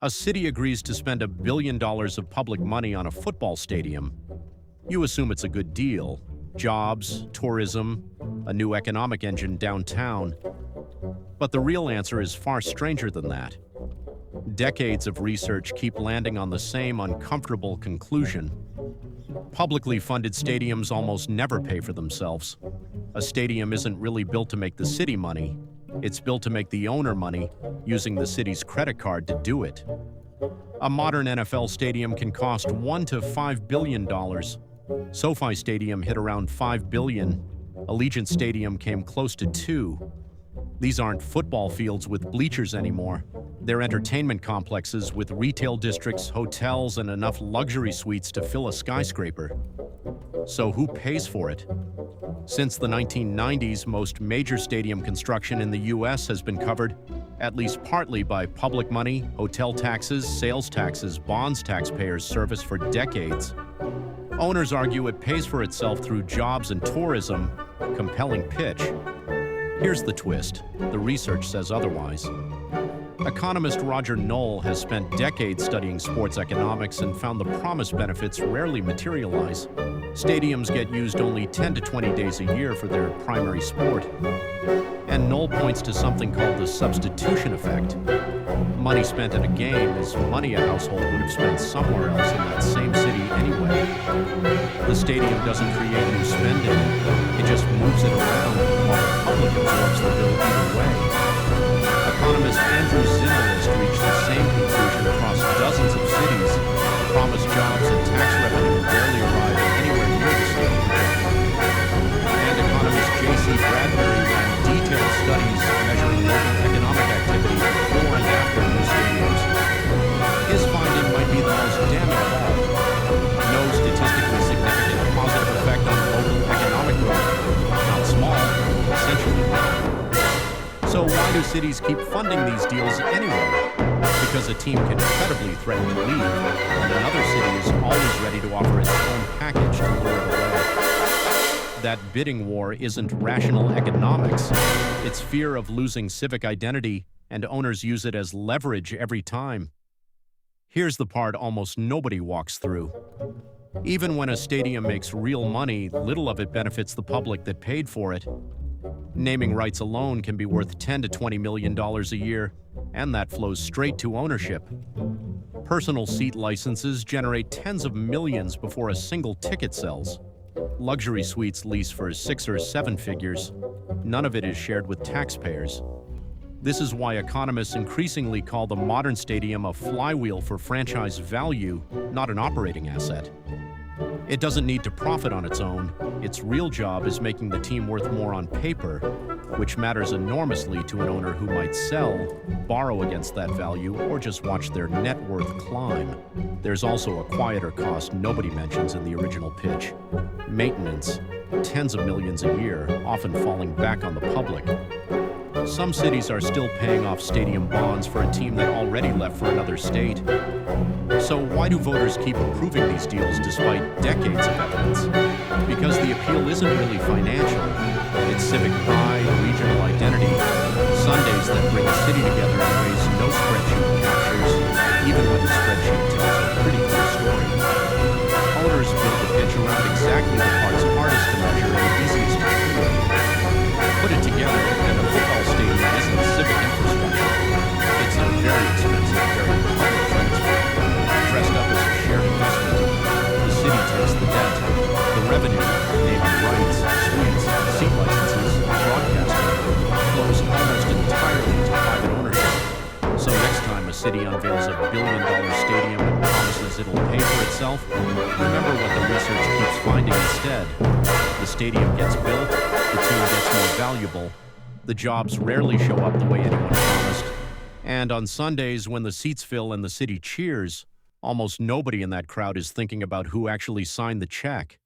A city agrees to spend $1 billion of public money on a football stadium. You assume it's a good deal. Jobs, tourism, a new economic engine downtown. But the real answer is far stranger than that. Decades of research keep landing on the same uncomfortable conclusion. Publicly funded stadiums almost never pay for themselves. A stadium isn't really built to make the city money. It's built to make the owner money, using the city's credit card to do it. A modern NFL stadium can cost $1 to $5 billion. SoFi Stadium hit around $5 billion. Allegiant Stadium came close to $2 billion. These aren't football fields with bleachers anymore. They're entertainment complexes with retail districts, hotels, and enough luxury suites to fill a skyscraper. So who pays for it? Since the 1990s, most major stadium construction in the U.S. has been covered, at least partly, by public money, hotel taxes, sales taxes, bonds taxpayers service for decades. Owners argue it pays for itself through jobs and tourism. Compelling pitch. Here's the twist. The research says otherwise. Economist Roger Knoll has spent decades studying sports economics and found the promised benefits rarely materialize. Stadiums get used only 10 to 20 days a year for their primary sport. And Knoll points to something called the substitution effect. Money spent at a game is money a household would have spent somewhere else in that same city anyway. The stadium doesn't create new spending, it just moves it around while the public absorbs the bill either way. Economist Andrew Zimmerlist reached the same conclusion across dozens of cities. Promised jobs and tax revenue barely arrive anywhere near the stadium. And economist J.C. Bradbury ran detailed studies measuring local economic activity before and after new stadiums. His finding might be the most damning of all. No statistically significant positive effect on local economic growth. Not small, essentially none. So why do cities keep funding these deals anyway? Because a team can credibly threaten to leave, and another city is always ready to offer its own package to lure it away. That bidding war isn't rational economics. It's fear of losing civic identity, and owners use it as leverage every time. Here's the part almost nobody walks through. Even when a stadium makes real money, little of it benefits the public that paid for it. Naming rights alone can be worth $10 to $20 million a year, and that flows straight to ownership. Personal seat licenses generate tens of millions before a single ticket sells. Luxury suites lease for 6 or 7 figures. None of it is shared with taxpayers. This is why economists increasingly call the modern stadium a flywheel for franchise value, not an operating asset. It doesn't need to profit on its own. Its real job is making the team worth more on paper, which matters enormously to an owner who might sell, borrow against that value, or just watch their net worth climb. There's also a quieter cost nobody mentions in the original pitch. Maintenance, tens of millions a year, often falling back on the public. Some cities are still paying off stadium bonds for a team that already left for another state. So why do voters keep approving these deals despite decades of evidence? Because the appeal isn't really financial. It's civic pride, regional identity, Sundays that bring a city together in ways no spreadsheet captures, even when the spreadsheet tells a pretty clear story. Owners build the pitch around exactly the parts hardest to measure and easiest to feel. Put it together, and a football stadium isn't civic infrastructure. It's a very expensive, very public transfer. Dressed up as a shared investment. The city takes the debt, the revenue, naming rights, suites, seat licenses, broadcasting, flows almost entirely to private ownership. So next time a city unveils a billion-dollar stadium and promises it'll pay for itself, remember what the research keeps finding instead. The stadium gets built, the team gets more valuable, the jobs rarely show up the way anyone promised, and on Sundays when the seats fill and the city cheers, almost nobody in that crowd is thinking about who actually signed the check.